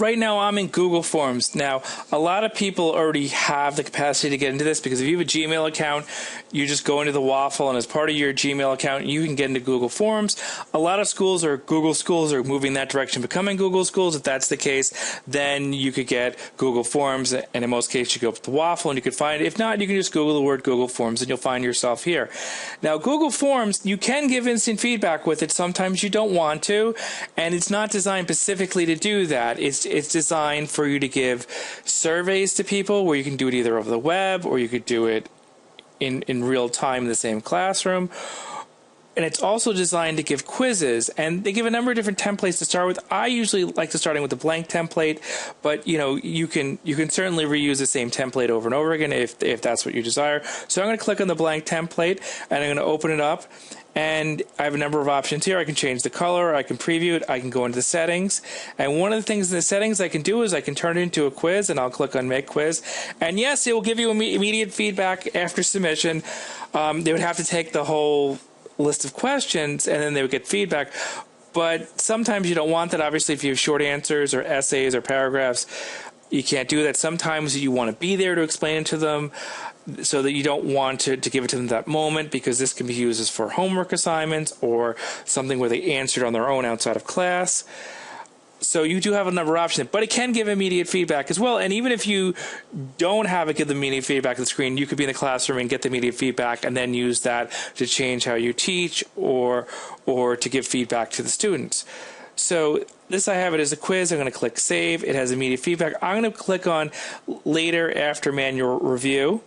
Right now, I'm in Google Forms. Now, a lot of people already have the capacity to get into this because if you have a Gmail account, you just go into the Waffle, and as part of your Gmail account, you can get into Google Forms. A lot of schools or Google schools are moving that direction, becoming Google schools. If that's the case, then you could get Google Forms, and in most cases, you go up to the Waffle, and you could find it. If not, you can just Google the word Google Forms, and you'll find yourself here. Now, Google Forms, you can give instant feedback with it. Sometimes you don't want to, and it's not designed specifically to do that. It's designed for you to give surveys to people where you can do it either over the web or you could do it in real time in the same classroom. And it's also designed to give quizzes, and they give a number of different templates to start with. I usually like to start with a blank template, but you can certainly reuse the same template over and over again if that's what you desire. So I'm going to click on the blank template, and I'm going to open it up. And I have a number of options here. I can change the color, I can preview it, I can go into the settings. And one of the things in the settings I can do is I can turn it into a quiz, and I'll click on Make Quiz. And yes, it will give you immediate feedback after submission. They would have to take the whole list of questions, and then they would get feedback. But sometimes you don't want that. Obviously, if you have short answers or essays or paragraphs, you can't do that. Sometimes you want to be there to explain it to them, so that you don't want to give it to them that moment, because this can be used as for homework assignments or something where they answered on their own outside of class. So you do have a number of options, but it can give immediate feedback as well. And even if you don't have it give the immediate feedback to the screen, you could be in the classroom and get the immediate feedback and then use that to change how you teach or to give feedback to the students. So this, I have it as a quiz. I'm going to click Save. It has immediate feedback. I'm going to click on Later After Manual Review.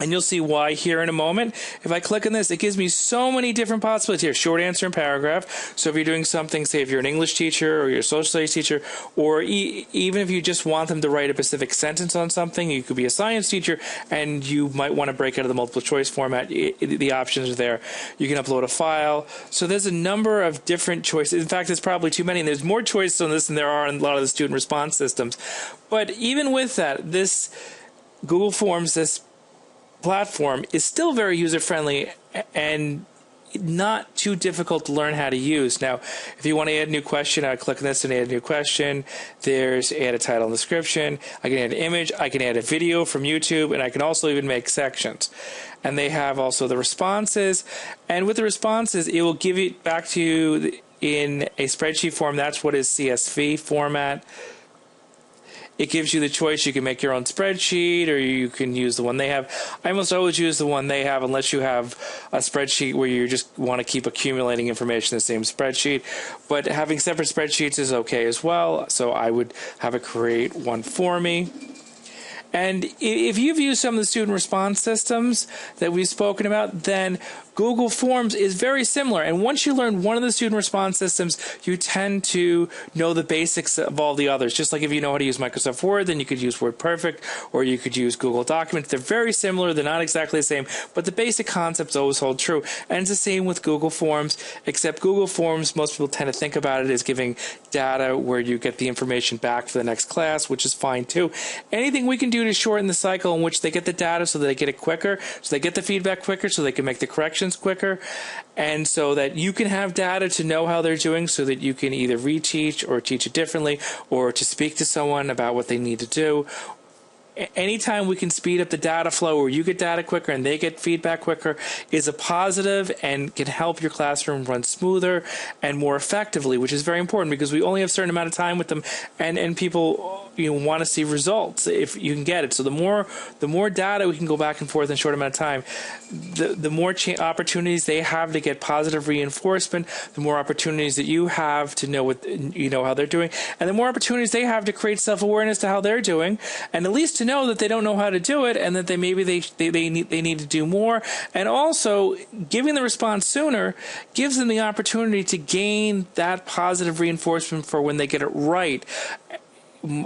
And you'll see why here in a moment. If I click on this, it gives me so many different possibilities here. Short answer and paragraph. So if you're doing something, say if you're an English teacher or you're a social studies teacher, or even if you just want them to write a specific sentence on something, you could be a science teacher and you might want to break out of the multiple choice format. The options are there. You can upload a file. So there's a number of different choices. In fact, there's probably too many. And there's more choices on this than there are in a lot of the student response systems. But even with that, this Google Forms, this platform is still very user-friendly and not too difficult to learn how to use. Now, if you want to add a new question, I click on this and add a new question. There's add a title and description. I can add an image. I can add a video from YouTube, and I can also even make sections. And they have also the responses. And with the responses, it will give it back to you in a spreadsheet form. That's what is CSV format. It gives you the choice. You can make your own spreadsheet, or you can use the one they have. I almost always use the one they have unless you have a spreadsheet where you just want to keep accumulating information in the same spreadsheet. But having separate spreadsheets is okay as well, so I would have it create one for me. And if you've used some of the student response systems that we've spoken about, then Google Forms is very similar. And once you learn one of the student response systems, you tend to know the basics of all the others. Just like if you know how to use Microsoft Word, then you could use WordPerfect, or you could use Google Documents. They're very similar. They're not exactly the same, but the basic concepts always hold true. And it's the same with Google Forms, except Google Forms, most people tend to think about it as giving data where you get the information back for the next class, which is fine too. Anything we can do to shorten the cycle in which they get the data so that they get it quicker, so they get the feedback quicker, so they can make the corrections quicker, and so that you can have data to know how they're doing, so that you can either reteach or teach it differently, or to speak to someone about what they need to do. Anytime we can speed up the data flow where you get data quicker and they get feedback quicker is a positive and can help your classroom run smoother and more effectively, which is very important because we only have a certain amount of time with them, and people want to see results if you can get it. So the more data we can go back and forth in a short amount of time, the more opportunities they have to get positive reinforcement, the more opportunities that you have to know how they're doing, and the more opportunities they have to create self-awareness to how they're doing, and at least to know that they don't know how to do it, and that they need to do more. And also, giving the response sooner gives them the opportunity to gain that positive reinforcement for when they get it right.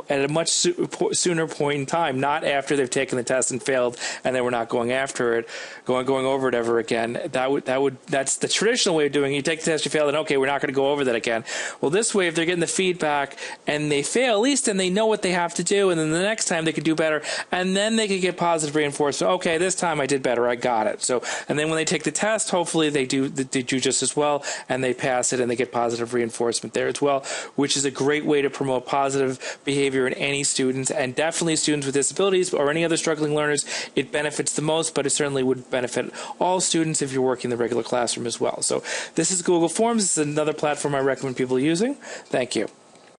at a much sooner point in time, not after they've taken the test and failed, and then we're not going after it, going over it ever again. That's the traditional way of doing it. You take the test, you fail, and okay, we're not going to go over that again. Well, this way, if they're getting the feedback and they fail, at least then they know what they have to do, and then the next time they could do better, and then they could get positive reinforcement. Okay, this time I did better, I got it. So, and then when they take the test, hopefully they do just as well, and they pass it, and they get positive reinforcement there as well, which is a great way to promote positive behavior in any students, and definitely students with disabilities or any other struggling learners. It benefits the most, but it certainly would benefit all students if you're working in the regular classroom as well. So this is Google Forms. This is another platform I recommend people using. Thank you.